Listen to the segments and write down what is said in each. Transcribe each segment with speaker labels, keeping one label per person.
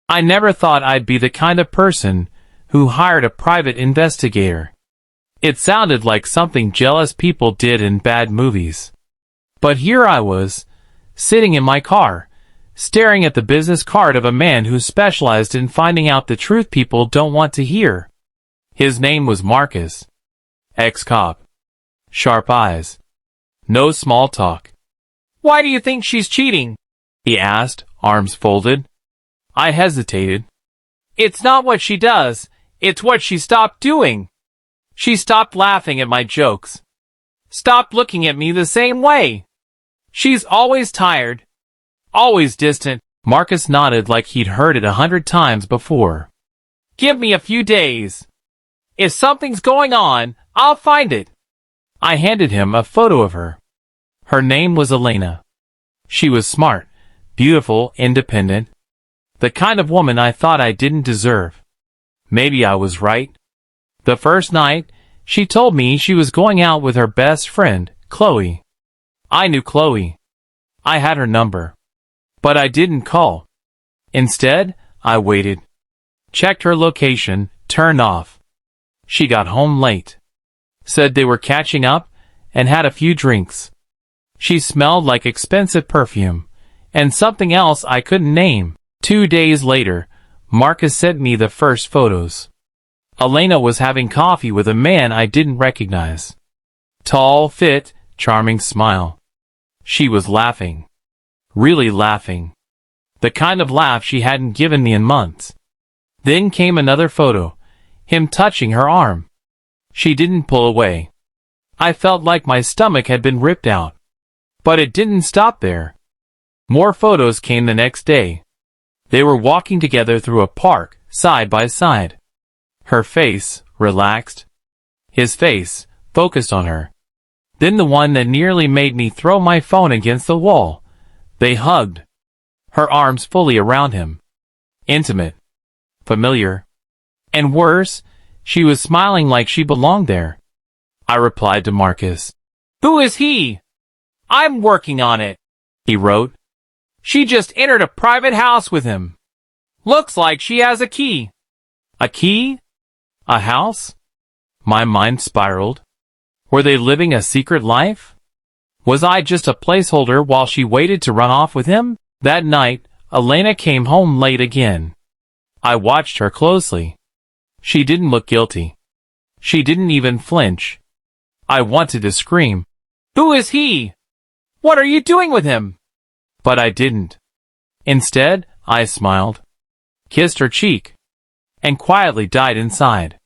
Speaker 1: I never thought I'd be the kind of person who hired a private investigator. It sounded like something jealous people did in bad movies. But here I was, sitting in my car, staring at the business card of a man who specialized in finding out the truth people don't want to hear. His name was Marcus. Ex-cop. Sharp eyes. No small talk. "Why do you think she's cheating?" he asked, arms folded. I hesitated. "It's not what she does, it's what she stopped doing. She stopped laughing at my jokes. Stopped looking at me the same way. She's always tired. Always distant." Marcus nodded like he'd heard it 100 times before. "Give me a few days. If something's going on, I'll find it." I handed him a photo of her. Her name was Elena. She was smart, beautiful, independent. The kind of woman I thought I didn't deserve. Maybe I was right. The first night, she told me she was going out with her best friend, Chloe. I knew Chloe. I had her number. But I didn't call. Instead, I waited. Checked her location, turned off. She got home late. Said they were catching up, and had a few drinks. She smelled like expensive perfume, and something else I couldn't name. 2 days later, Marcus sent me the first photos. Elena was having coffee with a man I didn't recognize. Tall, fit, charming smile. She was laughing. Really laughing. The kind of laugh she hadn't given me in months. Then came another photo, him touching her arm. She didn't pull away. I felt like my stomach had been ripped out. But it didn't stop there. More photos came the next day. They were walking together through a park, side by side. Her face, relaxed. His face, focused on her. Then the one that nearly made me throw my phone against the wall. They hugged. Her arms fully around him. Intimate. Familiar. And worse, she was smiling like she belonged there. I replied to Marcus. "Who is he?" "I'm working on it," he wrote. "She just entered a private house with him. Looks like she has a key." A key? A house? My mind spiraled. Were they living a secret life? Was I just a placeholder while she waited to run off with him? That night, Elena came home late again. I watched her closely. She didn't look guilty. She didn't even flinch. I wanted to scream, "Who is he? What are you doing with him?" But I didn't. Instead, I smiled, kissed her cheek, and quietly died inside.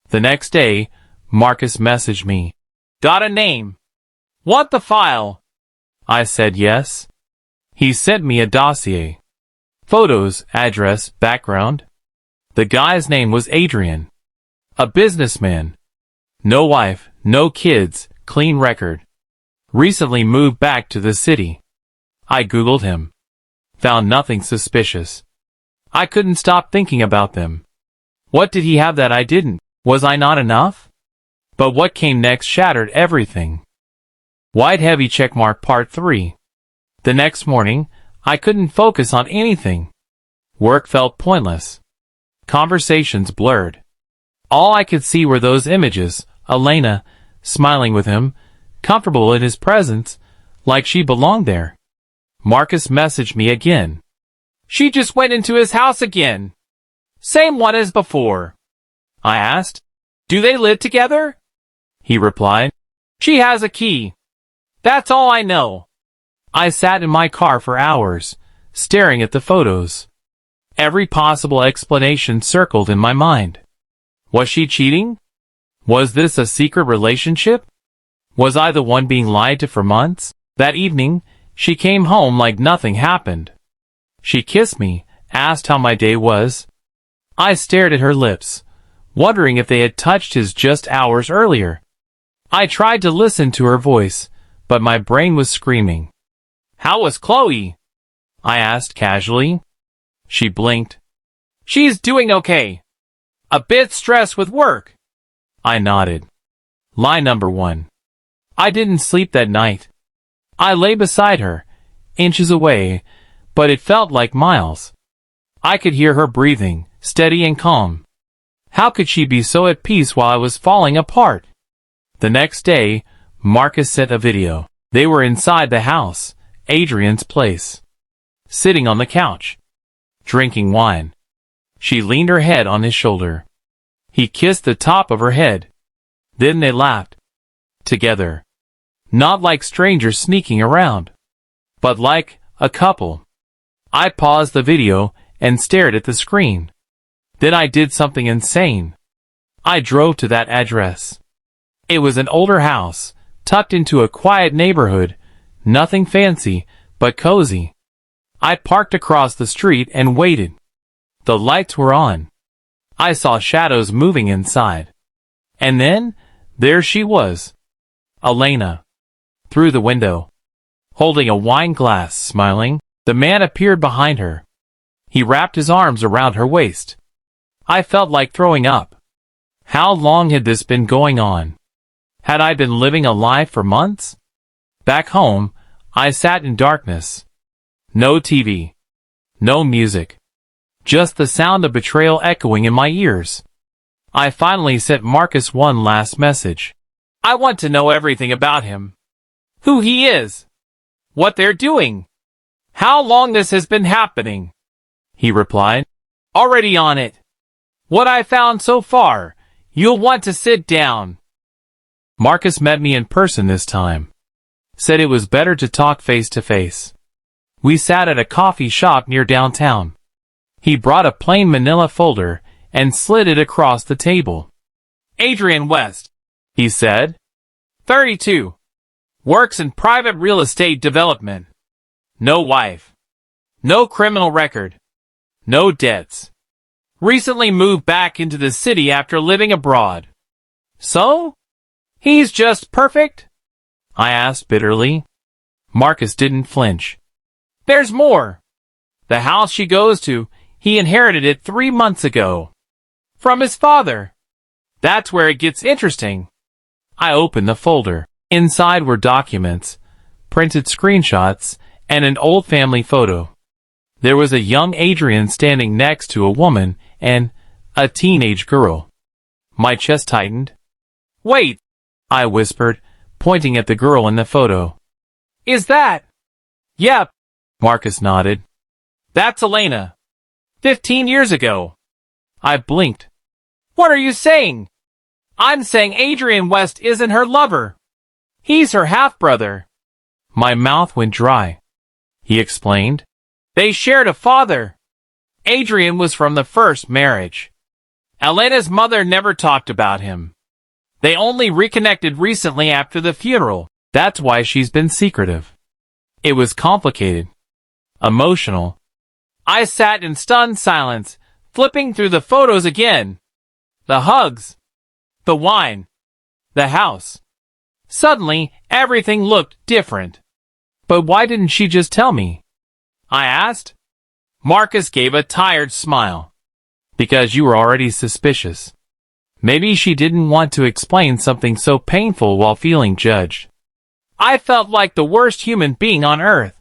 Speaker 1: The next day, Marcus messaged me. "Got a name. Want the file?" I said yes. He sent me a dossier. Photos, address, background. The guy's name was Adrian. A businessman. No wife, no kids, clean record. Recently moved back to the city. I Googled him. Found nothing suspicious. I couldn't stop thinking about them. What did he have that I didn't? Was I not enough? But what came next shattered everything. White heavy checkmark part 3. The next morning, I couldn't focus on anything. Work felt pointless. Conversations blurred. All I could see were those images, Elena, smiling with him, comfortable in his presence, like she belonged there. Marcus messaged me again. "She just went into his house again. Same one as before." I asked, "Do they live together?" He replied, "She has a key. That's all I know." I sat in my car for hours, staring at the photos. Every possible explanation circled in my mind. Was she cheating? Was this a secret relationship? Was I the one being lied to for months? That evening, she came home like nothing happened. She kissed me, asked how my day was. I stared at her lips, wondering if they had touched his just hours earlier. I tried to listen to her voice, but my brain was screaming. "How was Chloe?" I asked casually. She blinked. "She's doing okay. A bit stressed with work." I nodded. Lie number 1. I didn't sleep that night. I lay beside her, inches away, but it felt like miles. I could hear her breathing, steady and calm. How could she be so at peace while I was falling apart? The next day, Marcus sent a video. They were inside the house, Adrian's place. Sitting on the couch. Drinking wine. She leaned her head on his shoulder. He kissed the top of her head. Then they laughed. Together. Not like strangers sneaking around, but like a couple. I paused the video and stared at the screen. Then I did something insane. I drove to that address. It was an older house, tucked into a quiet neighborhood, nothing fancy, but cozy. I parked across the street and waited. The lights were on. I saw shadows moving inside. And then, there she was. Elena. Through the window. Holding a wine glass, smiling. The man appeared behind her. He wrapped his arms around her waist. I felt like throwing up. How long had this been going on? Had I been living a lie for months? Back home, I sat in darkness. No TV. No music. Just the sound of betrayal echoing in my ears. I finally sent Marcus one last message. I want to know everything about him. Who he is. What they're doing. How long this has been happening. He replied. Already on it. What I found so far. You'll want to sit down. Marcus met me in person this time. Said it was better to talk face to face. We sat at a coffee shop near downtown. He brought a plain manila folder and slid it across the table. Adrian West, he said. 32. Works in private real estate development. No wife. No criminal record. No debts. Recently moved back into the city after living abroad. So? He's just perfect? I asked bitterly. Marcus didn't flinch. There's more. The house she goes to, he inherited it 3 months ago. From his father. That's where it gets interesting. I opened the folder. Inside were documents, printed screenshots, and an old family photo. There was a young Adrian standing next to a woman and a teenage girl. My chest tightened. Wait, I whispered, pointing at the girl in the photo. Is that? Yep, Marcus nodded. That's Elena. 15 years ago. I blinked. What are you saying? I'm saying Adrian West isn't her lover. He's her half-brother. My mouth went dry. He explained. They shared a father. Adrian was from the first marriage. Elena's mother never talked about him. They only reconnected recently after the funeral. That's why she's been secretive. It was complicated. Emotional. I sat in stunned silence, flipping through the photos again. The hugs. The wine. The house. Suddenly, everything looked different. But why didn't she just tell me? I asked. Marcus gave a tired smile. Because you were already suspicious. Maybe she didn't want to explain something so painful while feeling judged. I felt like the worst human being on earth.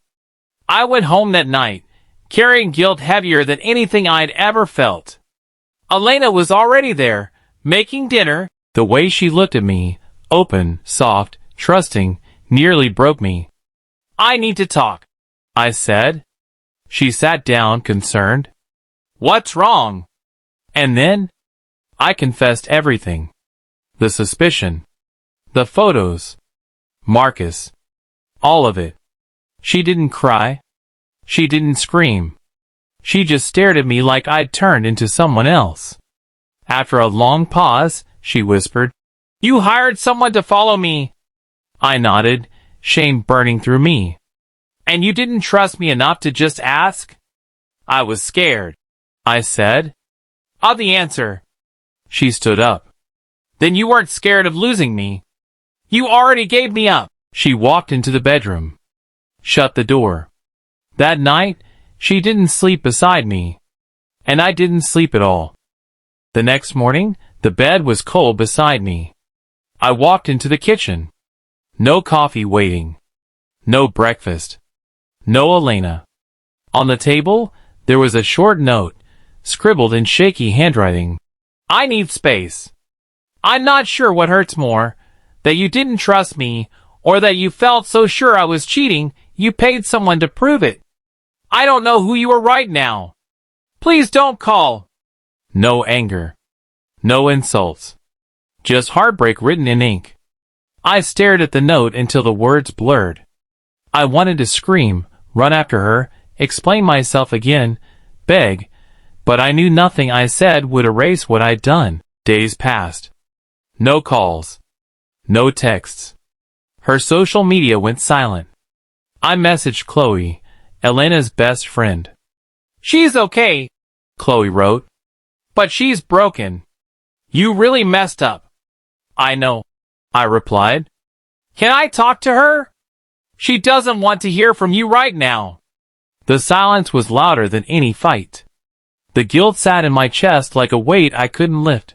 Speaker 1: I went home that night, carrying guilt heavier than anything I'd ever felt. Elena was already there, making dinner. The way she looked at me, open, soft, trusting, nearly broke me. I need to talk, I said. She sat down, concerned. What's wrong? And then, I confessed everything. The suspicion. The photos. Marcus. All of it. She didn't cry. She didn't scream. She just stared at me like I'd turned into someone else. After a long pause, she whispered, You hired someone to follow me. I nodded, shame burning through me. And you didn't trust me enough to just ask? I was scared, I said. Of the answer. She stood up. Then you weren't scared of losing me. You already gave me up. She walked into the bedroom. Shut the door. That night, she didn't sleep beside me. And I didn't sleep at all. The next morning, the bed was cold beside me. I walked into the kitchen. No coffee waiting. No breakfast. No Elena. On the table, There was a short note, scribbled in shaky handwriting. I need space. I'm not sure what hurts more, that you didn't trust me, or that you felt so sure I was cheating, you paid someone to prove it. I don't know who you are right now. Please don't call. No anger. No insults. Just heartbreak written in ink. I stared at the note until the words blurred. I wanted to scream, run after her, explain myself again, beg, but I knew nothing I said would erase what I'd done. Days passed. No calls. No texts. Her social media went silent. I messaged Chloe, Elena's best friend. She's okay, Chloe wrote. But she's broken. You really messed up. I know, I replied. Can I talk to her? She doesn't want to hear from you right now. The silence was louder than any fight. The guilt sat in my chest like a weight I couldn't lift.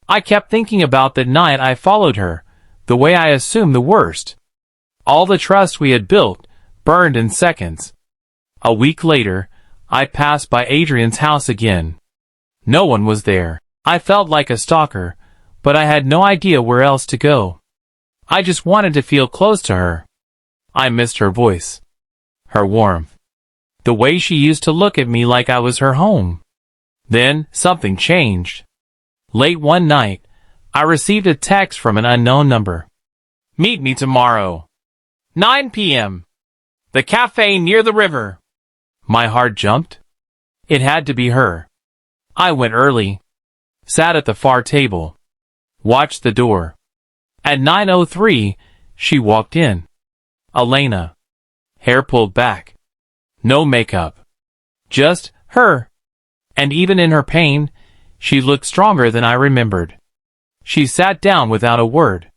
Speaker 1: I kept thinking about the night I followed her, the way I assumed the worst. All the trust we had built, burned in seconds. A week later, I passed by Adrian's house again. No one was there. I felt like a stalker, but I had no idea where else to go. I just wanted to feel close to her. I missed her voice. Her warmth. The way she used to look at me like I was her home. Then, something changed. Late one night, I received a text from an unknown number. Meet me tomorrow. 9 p.m. The cafe near the river. My heart jumped. It had to be her. I went early. Sat at the far table. Watched the door. At 9:03, she walked in. Elena. Hair pulled back. No makeup. Just her. And even in her pain, she looked stronger than I remembered. She sat down without a word.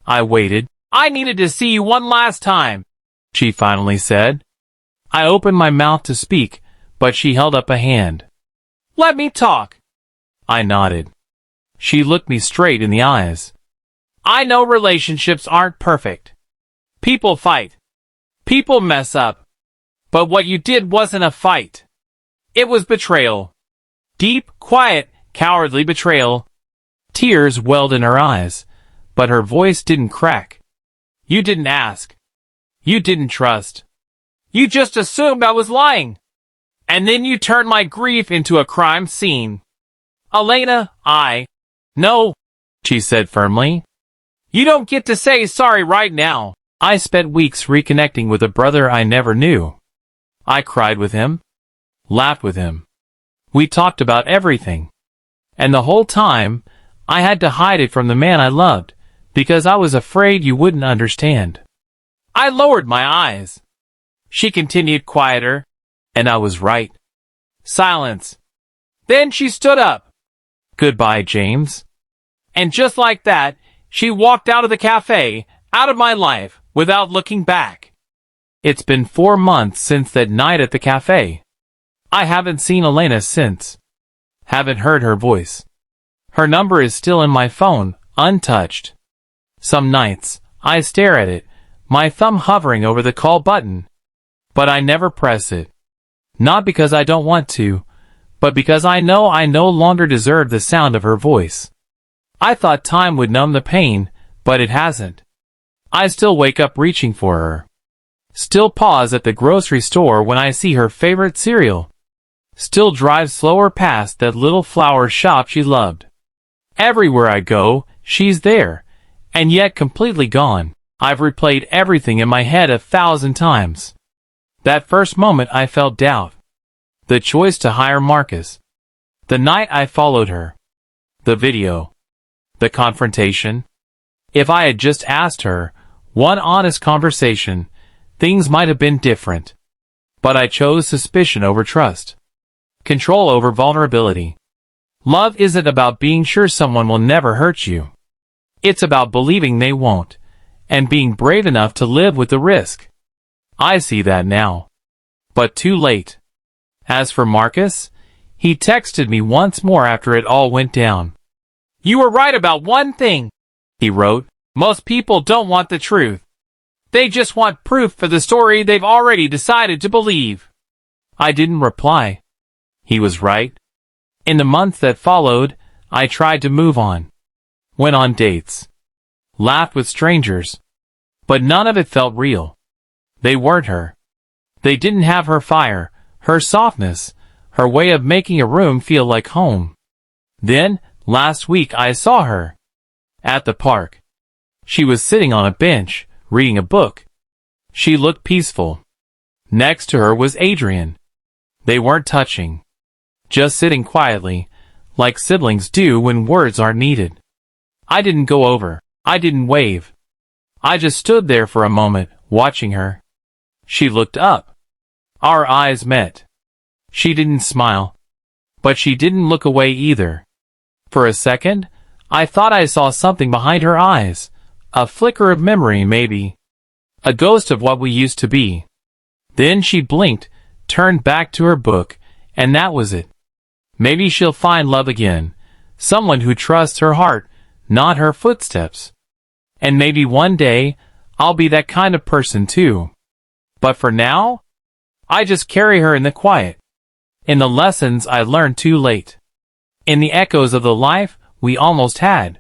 Speaker 1: I waited. I needed to see you one last time, she finally said. I opened my mouth to speak, but she held up a hand. Let me talk. I nodded. She looked me straight in the eyes. I know relationships aren't perfect. People fight. People mess up. But what you did wasn't a fight. It was betrayal. Deep, quiet, cowardly betrayal. Tears welled in her eyes, but her voice didn't crack. You didn't ask. You didn't trust. You just assumed I was lying. And then you turned my grief into a crime scene. Elena, No, she said firmly. You don't get to say sorry right now. I spent weeks reconnecting with a brother I never knew. I cried with him. Laughed with him. We talked about everything. And the whole time, I had to hide it from the man I loved, because I was afraid you wouldn't understand. I lowered my eyes. She continued quieter, and I was right. Silence. Then she stood up. Goodbye, James. And just like that, she walked out of the cafe, out of my life, without looking back. It's been 4 months since that night at the cafe. I haven't seen Elena since. Haven't heard her voice. Her number is still in my phone, untouched. Some nights, I stare at it, my thumb hovering over the call button. But I never press it. Not because I don't want to, but because I know I no longer deserve the sound of her voice. I thought time would numb the pain, but it hasn't. I still wake up reaching for her. Still pause at the grocery store when I see her favorite cereal. Still drive slower past that little flower shop she loved. Everywhere I go, she's there, and yet completely gone. I've replayed everything in my head 1,000 times. That first moment I felt doubt. The choice to hire Marcus. The night I followed her. The video. The confrontation. If I had just asked her, one honest conversation, things might have been different. But I chose suspicion over trust. Control over vulnerability. Love isn't about being sure someone will never hurt you. It's about believing they won't, and being brave enough to live with the risk. I see that now. But too late. As for Marcus, he texted me once more after it all went down. You were right about one thing, he wrote. Most people don't want the truth. They just want proof for the story they've already decided to believe. I didn't reply. He was right. In the months that followed, I tried to move on. Went on dates. Laughed with strangers. But none of it felt real. They weren't her. They didn't have her fire, her softness, her way of making a room feel like home. Then, last week I saw her. At the park. She was sitting on a bench, reading a book. She looked peaceful. Next to her was Adrian. They weren't touching. Just sitting quietly, like siblings do when words aren't needed. I didn't go over. I didn't wave. I just stood there for a moment, watching her. She looked up. Our eyes met. She didn't smile. But she didn't look away either. For a second, I thought I saw something behind her eyes. A flicker of memory, maybe. A ghost of what we used to be. Then she blinked, turned back to her book, and that was it. Maybe she'll find love again. Someone who trusts her heart, not her footsteps. And maybe one day, I'll be that kind of person too. But for now, I just carry her in the quiet. In the lessons I learned too late. In the echoes of the life we almost had.